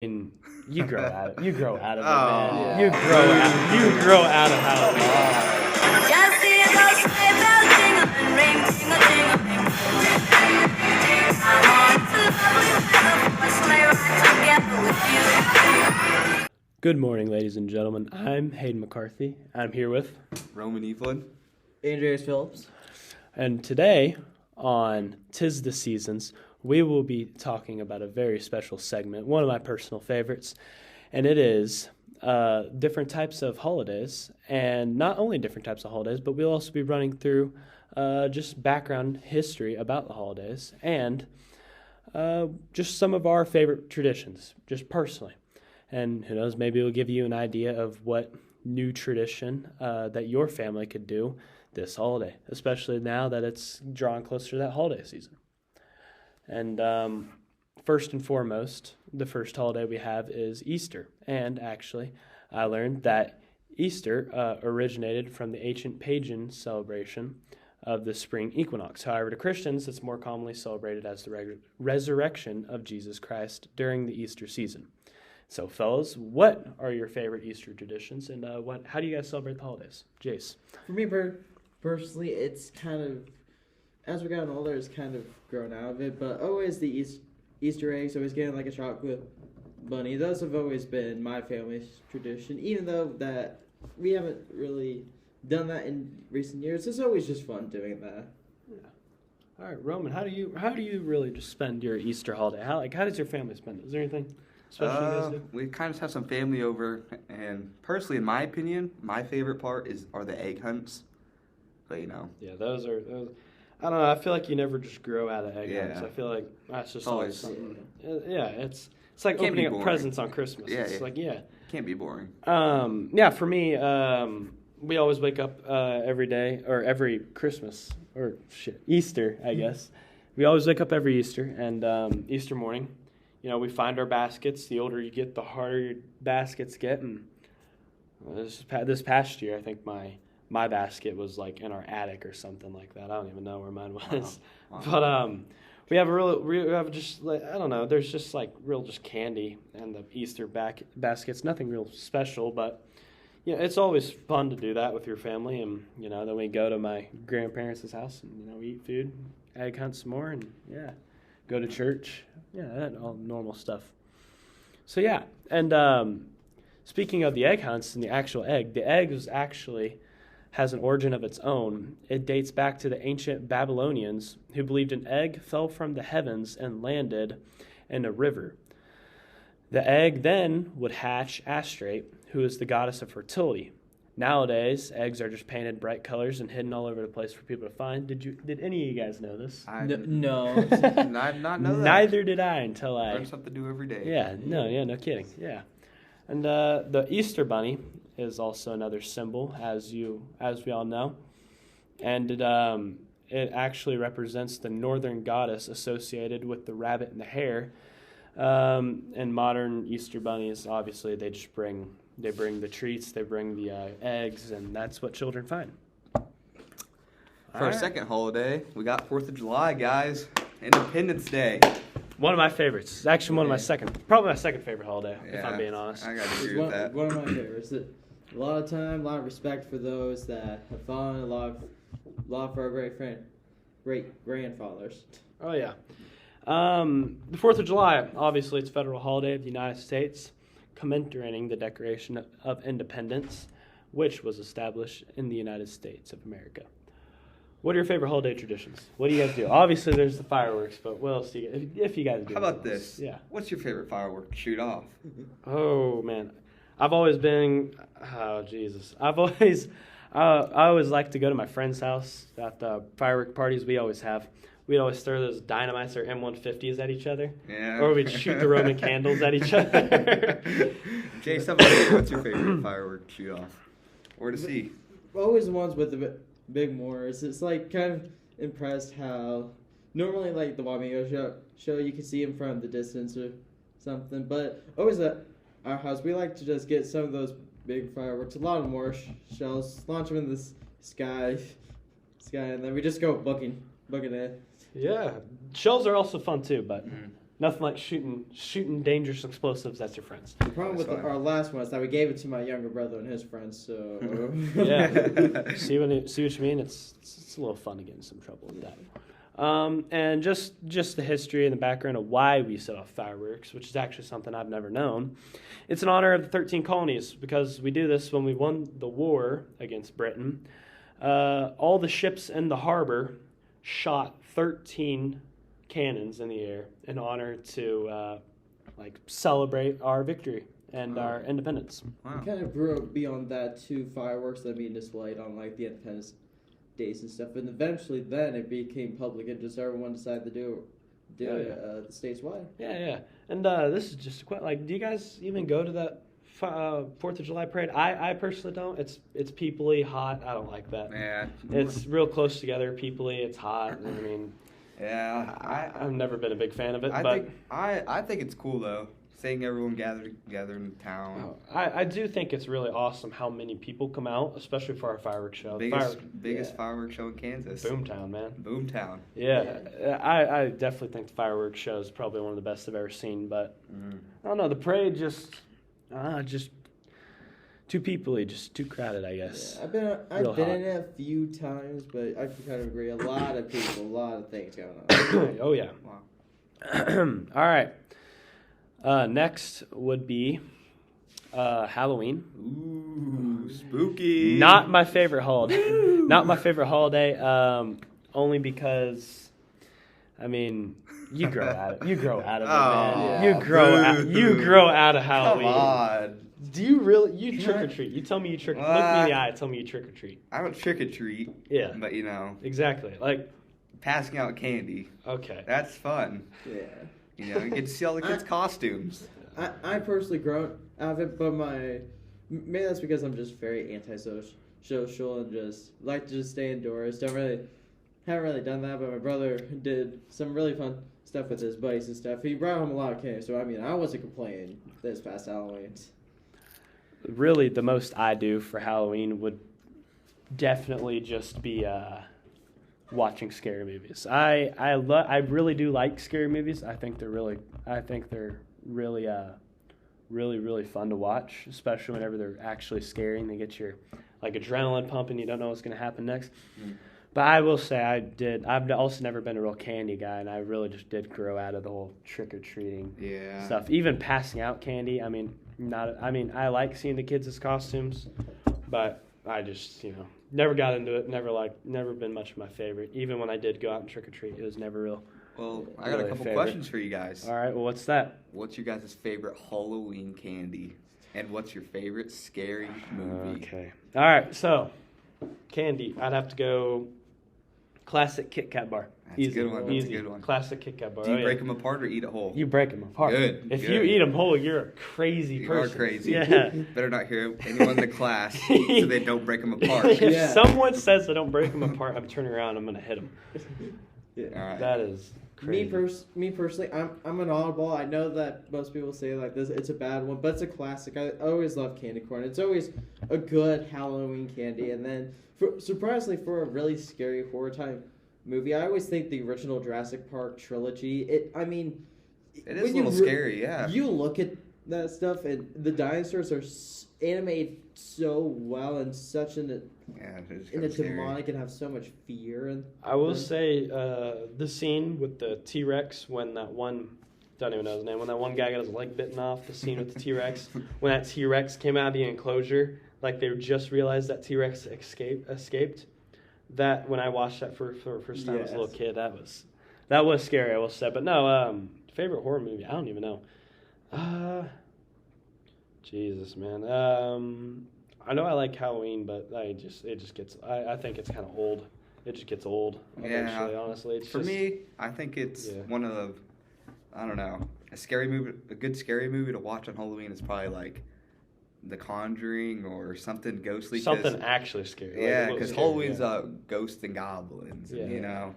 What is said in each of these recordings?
mean, you grow out of it. You grow out of it, Oh, man. yeah. You grow out of Halloween. Just see those sleigh bells jingling, ring, ting-a-ting-a-ling. I'm on to lovely weather for a sleigh ride together with you. Good morning, ladies and gentlemen. I'm Hayden McCarthy. I'm here with, Roman Evelyn. Andreas Phillips. and today on 'Tis the Seasons, we will be talking about a very special segment, one of my personal favorites, and it is different types of holidays, and not only different types of holidays, but we'll also be running through just background history about the holidays and just some of our favorite traditions, just personally. And who knows, maybe it'll give you an idea of what new tradition that your family could do this holiday, especially now that it's drawing closer to that holiday season. And first and foremost, the first holiday we have is Easter. And actually, I learned that Easter originated from the ancient pagan celebration of the spring equinox. However, to Christians, it's more commonly celebrated as the resurrection of Jesus Christ during the Easter season. So, fellas, what are your favorite Easter traditions, and how do you guys celebrate the holidays? Jace. For me personally, it's kind of, as we're getting older, it's kind of grown out of it, but always the Easter eggs, always getting like a chocolate bunny. Those have always been my family's tradition, even though that we haven't really done that in recent years. It's always just fun doing that. Yeah. All right, Roman, how do you really just spend your Easter holiday? How does your family spend it? Is there anything special you guys do? We kind of have some family over, and personally, in my opinion, my favorite part are the egg hunts. But Yeah, those. I don't know. I feel like you never just grow out of egg hunts. Yeah. I feel like that's just It's always always- something. Yeah, it's like Can't be opening up boring. presents on Christmas. Yeah, It's yeah. like, yeah. can't be boring. Yeah, for me, we always wake up every day, or every Christmas, or Easter, I guess. We always wake up every Easter, and Easter morning, we find our baskets. The older you get, the harder your baskets get, and this past year, I think my basket was like in our attic or something like that. I don't even know where mine was, Wow. but we have just like, I don't know. There's just like just candy and the Easter baskets. Nothing real special, but it's always fun to do that with your family. And then we go to my grandparents' house and we eat food, egg hunt some more, and go to church. That all normal stuff. So and speaking of the egg hunts and the actual egg, the egg has an origin of its own. It dates back to the ancient Babylonians who believed an egg fell from the heavens and landed in a river. The egg then would hatch Astrate, who is the goddess of fertility. Nowadays, eggs are just painted bright colors and hidden all over the place for people to find. Did any of you guys know this? No. I did not know that. Neither did I until Learn something new every day. no kidding. Yeah. And the Easter bunny is also another symbol, as we all know, and it actually represents the northern goddess associated with the rabbit and the hare. And modern Easter bunnies, obviously, they bring the treats, they bring the eggs, and that's what children find. For our second holiday, we got 4th of July, guys. Independence Day. One of my favorites. It's actually probably my second favorite holiday, if I'm being honest. I gotta It's agree with that. one of my favorites. A lot of time, a lot of respect for those that have fallen, a lot for our great grandfathers. Oh, yeah. The 4th of July, obviously, it's a federal holiday of the United States, commemorating the Declaration of Independence, which was established in the United States of America. What are your favorite holiday traditions? What do you guys do? Obviously, there's the fireworks, but what else do you guys, if you guys do? How about anything else? this? Yeah. What's your favorite firework to shoot off? Oh, man. I've always been, oh, Jesus. I always like to go to my friend's house at the firework parties we always have. We'd always throw those dynamites or M150s at each other. Yeah. Or we'd shoot the Roman candles at each other. Jace, how about you? What's your favorite firework to shoot off? Or to see? Always the ones with the big mortars. It's like kind of impressed how normally like the Wamego show you can see them from the distance or something, but always at our house we like to just get some of those big fireworks, a lot of more shells, launch them in the sky, and then we just go booking it. Yeah. Shells are also fun too, but Nothing like shooting dangerous explosives at your friends. The problem with That's fine. our last one is that we gave it to my younger brother and his friends. So Yeah. see what you mean? It's a little fun to get in some trouble with that. And just the history and the background of why we set off fireworks, which is actually something I've never known. It's in honor of the 13 colonies because we do this when we won the war against Britain. All the ships in the harbor shot 13 cannons in the air in honor to celebrate our victory and our independence. Wow. We kind of grew up beyond that to fireworks that being displayed on like the Independence Days and stuff, and eventually then it became public and just everyone decided to do it stateswide. Yeah. And this is just do you guys even go to that 4th of July parade? I personally don't. It's peoply, hot. I don't like that. Yeah. It's real close together, peoply. It's hot. I mean, Yeah. I've never been a big fan of it. I think it's cool though. Seeing everyone gather in town. I do think it's really awesome how many people come out, especially for our fireworks show. Biggest fireworks show in Kansas. Boomtown, man. Boomtown. Yeah. I definitely think the fireworks show is probably one of the best I've ever seen. But I don't know, the parade just too peoply, just too crowded, I guess. Yeah, I've been in it a few times, but I can kind of agree. A lot of people, a lot of things going on. Oh yeah. Wow. All right. Next would be Halloween. Ooh, spooky. Not my favorite holiday. Not my favorite holiday. Only because, I mean, you grow out of it. You grow out of it, man. Yeah. You grow out of Halloween. Come on. Do you really? You trick or treat. You tell me you trick. Look me in the eye. Tell me you trick or treat. I don't trick or treat. Yeah. But Exactly. passing out candy. Okay. That's fun. Yeah. You get to see all the kids' costumes. I personally grown out of it, but maybe that's because I'm just very antisocial and just like to just stay indoors. Haven't really done that, but my brother did some really fun stuff with his buddies and stuff. He brought home a lot of candy, so I wasn't complaining this past Halloween. Really, the most I do for Halloween would definitely just be watching scary movies. I really do like scary movies. I think they're really really fun to watch, especially whenever they're actually scary and they get your adrenaline pumping. You don't know what's going to happen next. But I will say I've also never been a real candy guy, and I really just did grow out of the whole trick or treating stuff. Even passing out candy. I like seeing the kids' costumes, but I just never got into it. Never been much of my favorite. Even when I did go out and trick or treat, it was never real. Well, I got a couple questions for you guys. All right. Well, what's that? What's your guys' favorite Halloween candy? And what's your favorite scary movie? Okay. All right. So, candy. I'd have to go classic Kit Kat bar. That's a good one. That's a good one. Classic Kit Kat bar. Do you break them apart or eat a whole? You break them apart. Good. If you eat them whole, you're a crazy person. You are crazy. Yeah. Better not hear anyone in the class so they don't break them apart. If someone says I don't break them apart, I'm turning around. I'm gonna hit them. Yeah. All right. That is crazy. Me personally, I'm an oddball. I know that most people say like this, it's a bad one, but it's a classic. I always love candy corn. It's always a good Halloween candy, and then surprisingly for a really scary horror type movie, I always think the original Jurassic Park trilogy. It is a little scary. Yeah. You look at that stuff, and the dinosaurs are animated so well and such in a demonic and have so much fear. And I will say the scene with the T-Rex when that one, don't even know his name, when that one guy got his leg bitten off, the scene with the T-Rex, when that T-Rex came out of the enclosure, like they just realized that T-Rex escaped. That when I watched that for the first time as a little kid, that was scary, I will say. But no, favorite horror movie, I don't even know. Jesus, man. I know I like Halloween, but it just gets. I think it's kind of old. It just gets old eventually. Honestly, for me, I think it's one of, I don't know, a scary movie. A good scary movie to watch on Halloween is probably like The Conjuring or something ghostly. Something actually scary. Yeah, because Halloween's ghosts and goblins. Yeah. And, All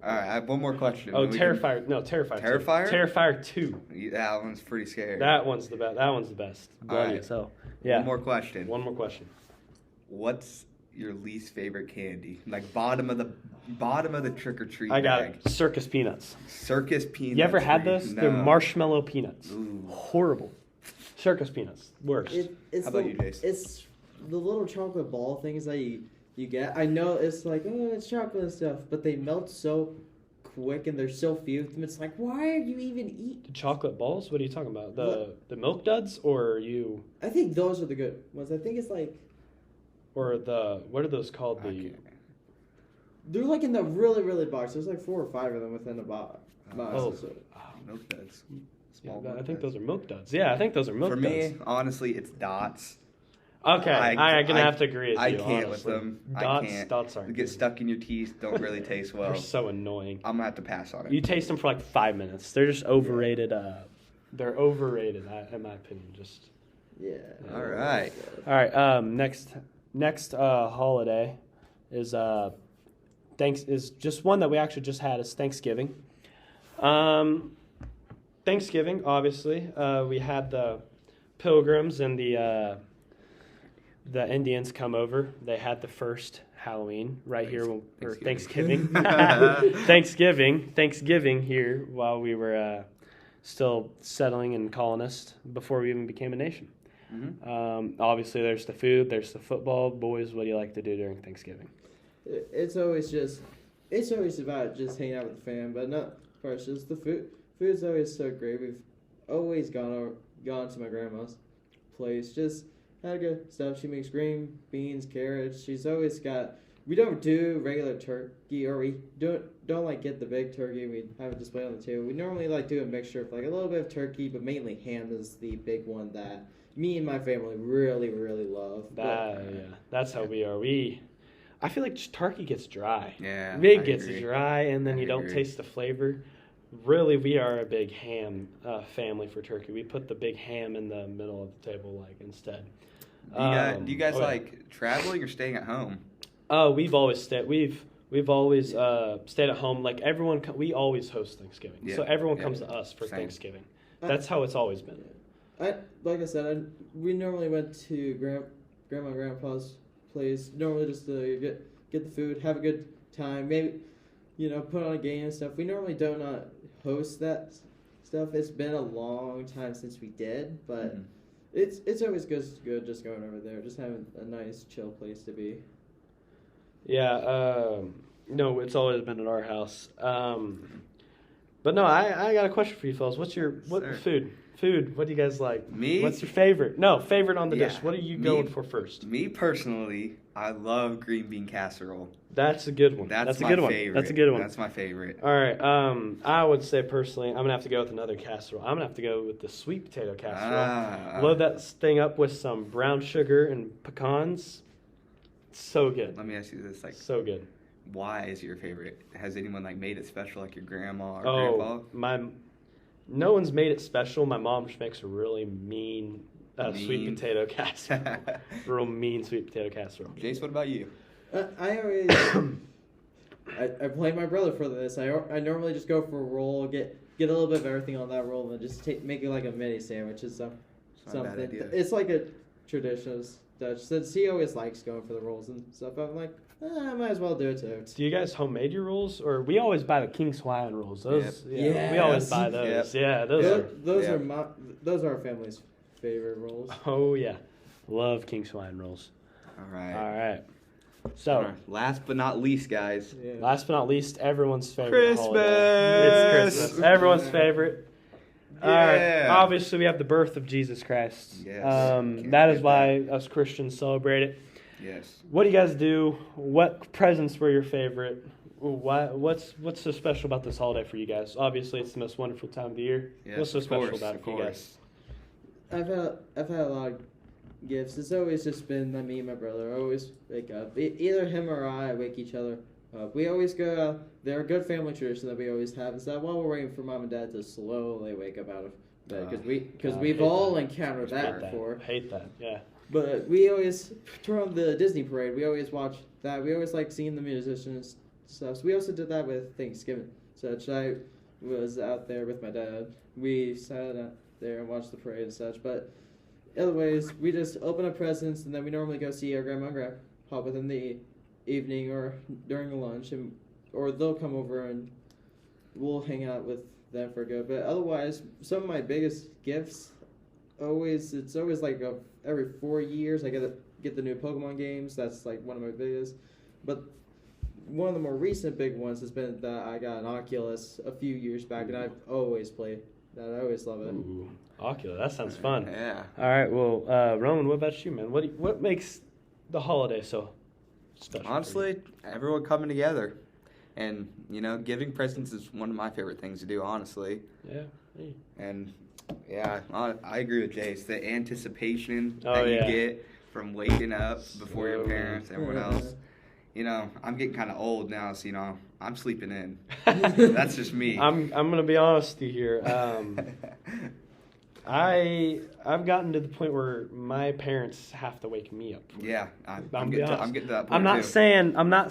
right, I have one more question. Oh, Terrifier! No, Terrifier. Terrifier? Terrifier 2. That one's pretty scary. That one's the best. That one's the best. Bloody as hell. Yeah. One more question. One more question. What's your least favorite candy? Like bottom of the bottom of the trick or treat I got bag. circus peanuts. Circus peanuts. You ever had those? No. They're marshmallow peanuts. Ooh. Horrible. Circus peanuts. Worst. It's How about you, Jace? It's the little chocolate ball things that you get. I know it's like, oh, it's chocolate and stuff, but they melt so quick and there's so few of them. It's like, why are you even eating? The chocolate balls? What are you talking about? The milk duds or you I think those are the good ones. I think it's like or the what are those called? Okay. they're like in the really really box. There's like 4 or 5 of them within the box. Oh. So- Milk duds. Yeah, Small I milk think duds. those are milk duds. Yeah, I think those are milk For duds. me, honestly, it's dots. Okay, I'm gonna I- have to agree with I you. can't honestly. with them. I Dots, can't. dots aren't They get good. stuck in your teeth. Don't really taste well. They're so annoying. I'm gonna have to pass on it. You taste them for like 5 minutes. They're just overrated. They're overrated, in my opinion. Just yeah. All right. all right. Next holiday is is just one that we actually just had is Thanksgiving. Thanksgiving, obviously, we had the Pilgrims and the Indians come over. They had the first Halloween right here, or Thanksgiving. Thanksgiving here while we were still settling and colonists before we even became a nation. Mm-hmm. Obviously, there's the food, there's the football. Boys, what do you like to do during Thanksgiving? It's always about just hanging out with the fam, but not first. Just the food. Food's always so great. We've always gone to my grandma's place. Just had good stuff. She makes green beans, carrots. She's always got. We don't do regular turkey, or we don't like get the big turkey. We have it displayed on the table. We normally like do a mixture of like a little bit of turkey, but mainly ham is the big one that me and my family really really love. Yeah, that's how we are. I feel like just turkey gets dry. Yeah. It I gets agree. dry, and then I you don't agree. taste the flavor. Really, we are a big ham family for turkey. We put the big ham in the middle of the table, like instead. Do you guys oh, yeah. like traveling or staying at home? Oh, we've always stayed. We've always stayed at home. Like everyone, we always host Thanksgiving, Yeah, so everyone yeah. comes to us for Same. Thanksgiving. That's how it's always been. Like I said, we normally went to grandma and grandpa's place. Normally just to get the food, have a good time. Maybe put on a game and stuff. We normally do not host that stuff. It's been a long time since we did, but Mhm. it's always good just going over there, just having a nice chill place to be. Yeah. No, it's always been at our house. But no, I got a question for you, fellas. What's your Sir. food? Food. What do you guys like? Me? What's your favorite? No, favorite on the Yeah, dish. What are you me- going for first? Me personally, I love green bean casserole. That's a good one. That's a my good one. favorite. That's a good one. That's my favorite. All right. I would say personally, I'm gonna have to go with another casserole. I'm gonna have to go with the sweet potato casserole. Load that thing up with some brown sugar and pecans. So good. Let me ask you this: So good. why is it your favorite? Has anyone made it special, like your grandma or grandpa? Oh, no one's made it special. My mom just makes a really mean sweet Mean. potato casserole. Real mean sweet potato casserole. Jace, what about you? I always I blame my brother for this. I normally just go for a roll, get a little bit of everything on that roll, and then just make it like a mini sandwich. It's Not a bad something. idea. It's like a tradition of Dutch. Since he always likes going for the rolls and stuff, I'm like, I might as well do it too. Do you guys homemade your rolls, or we always buy the King's Hawaiian rolls? Those, Yep. yeah, we always Yes. buy those. Yep. Yeah, those are. Those are our family's favorite rolls. Oh yeah, love King's Hawaiian rolls. All right. All right. So, All right. Last but not least, guys. Yeah. last but not least, everyone's favorite Christmas! holiday. It's Christmas. Everyone's favorite. All right. Yeah. Obviously, we have the birth of Jesus Christ. Yes. Can't That is forget why us Christians celebrate it. Yes. What do you guys do? What presents were your favorite? What's so special about this holiday for you guys? Obviously, it's the most wonderful time of the year. Yes, What's so of special course, about it of for you guys? course. I've had a lot of gifts. It's always just been that me and my brother always wake up. Either him or I wake each other up. We always go out. They're a good family tradition that we always have. Is that while we're waiting for mom and dad to slowly wake up out of bed, because God, we've hate all that. encountered Hate that before. Hate that. Yeah. But we always turn on the Disney parade. We always watch that. We always like seeing the musicians and stuff. So we also did that with Thanksgiving. Such I was out there with my dad. We sat out there and watched the parade and such. But otherwise, we just open up presents and then we normally go see our grandma and grandpa within the evening or during the lunch, and or they'll come over and we'll hang out with them for a good bit. Otherwise, some of my biggest gifts it's always like every 4 years I get the new Pokemon games. That's like one of my biggest. But one of the more recent big ones has been that I got an Oculus a few years back, and I've always played that. I always love it. Ooh, Oculus, that sounds fun. Yeah. All right, well, Roman, what about you, man? What makes the holiday so special? Honestly, everyone coming together. And, giving presents is one of my favorite things to do, honestly. Yeah. Hey. And, yeah, I agree with Jace. The anticipation Oh, that you yeah. get from waking up before your So parents, everyone Yeah. else. I'm getting kind of old now, so, I'm sleeping in. That's just me. I'm gonna be honest with you here. I've gotten to the point where my parents have to wake me up. Yeah, I'm I'm getting honest. to that point, I'm not too.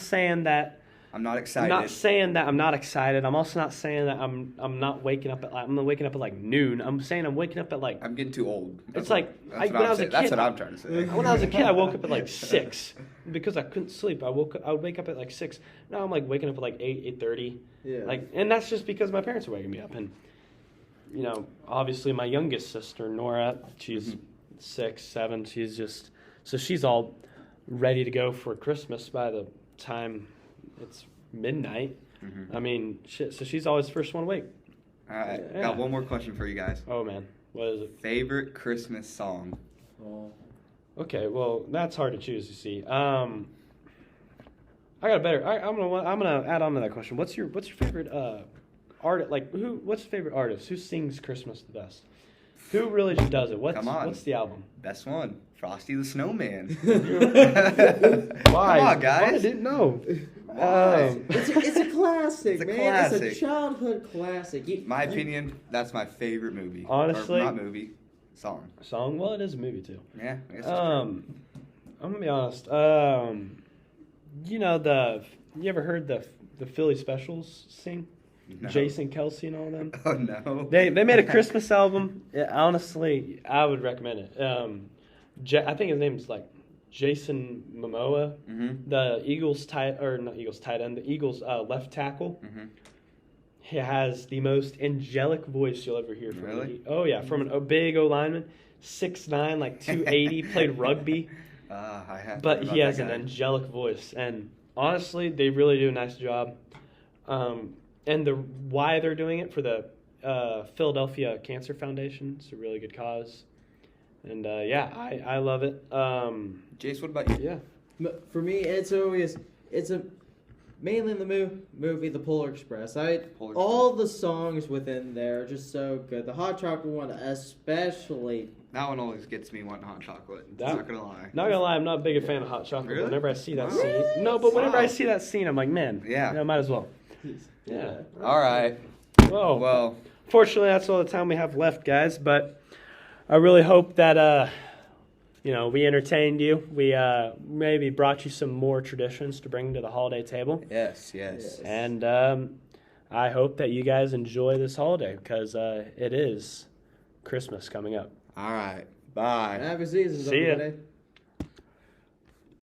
saying that. I'm not excited. I'm not saying that I'm not excited. I'm also not saying that I'm not waking up I'm waking up at like noon. I'm saying I'm waking up at like. I'm getting too old. It's like That's when what I was a saying. That's kid. what I'm trying to say. When I was a kid, I woke up at like 6 because I couldn't sleep. I would wake up at like 6. Now I'm like waking up at like 8:30. Yeah. And that's just because my parents are waking me up. And obviously my youngest sister Nora, she's 6, 7. She's all ready to go for Christmas by the time it's midnight. Mhm. I mean, shit. So she's always the first one awake. All right, Yeah. got one more question for you guys. Oh man, what is it? Favorite Christmas song? Oh. Okay, well that's hard to choose. You see, I got a better. I'm gonna add on to that question. What's your favorite artist? Like what's your favorite artist? Who sings Christmas the best? Who really just does it? Come on. What's the album? Best one, Frosty the Snowman. Why? Come on, guys. I didn't know. Why? It's a classic, It's a man. classic. It's a childhood classic. My opinion, that's my favorite movie. Honestly? Or not movie, song. Song? Well, it is a movie too. Yeah, I guess it's I'm gonna be honest. You ever heard the Philly Specials sing? No. Jace and Kelsey and all them. Oh, no. They made a Christmas album. Yeah, honestly, I would recommend it. I think his name's like Jason Momoa, Mm-hmm. the Eagles tight end, the Eagles left tackle. Mm-hmm. He has the most angelic voice you'll ever hear from Really? him. Oh yeah, from a big O lineman, 6'9", like 280, played rugby. I have But heard about he has that an guy. angelic voice, and honestly, they really do a nice job. And why they're doing it for the Philadelphia Cancer Foundation, it's a really good cause. And I love it. Jace, what about you? Yeah, For me, mainly in the movie The Polar Express. All the songs within there are just so good. The hot chocolate one, especially. That one always gets me wanting hot chocolate. That- Not gonna lie. not gonna lie, I'm not a big fan of hot chocolate. Really? But whenever I see that What? scene, no, but whenever Wow. I see that scene, I'm like, man, Yeah. might as well. Yeah. All right. Well, Well, fortunately, that's all the time we have left, guys. But I really hope that we entertained you. We maybe brought you some more traditions to bring to the holiday table, yes. and I hope that you guys enjoy this holiday because it is Christmas coming up. All right. Bye. Happy seasons, See ya. everybody.